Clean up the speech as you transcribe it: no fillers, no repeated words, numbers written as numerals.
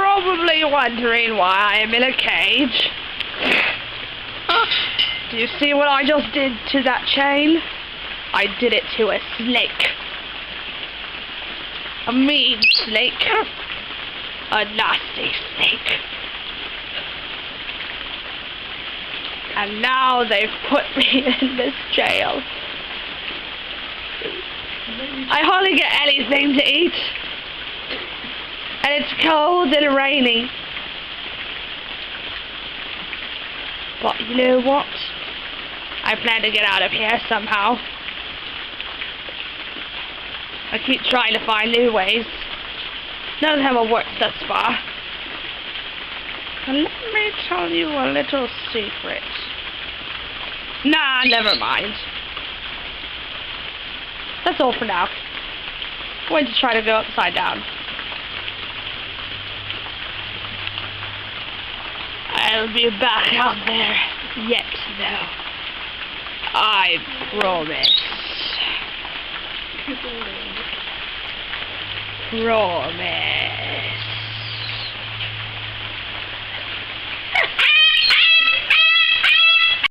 probably wondering why I'm in a cage. Do you see what I just did to that chain? I did it to a snake. A mean snake. A nasty snake. And now they've put me in this jail. I hardly get anything to eat. And it's cold and raining. But you know what? I plan to get out of here somehow. I keep trying to find new ways. None of them have worked thus far. And let me tell you a little secret. Nah, never mind. That's all for now. I'm going to try to go upside down. I'll be back out there yet, though. I promise. Promise.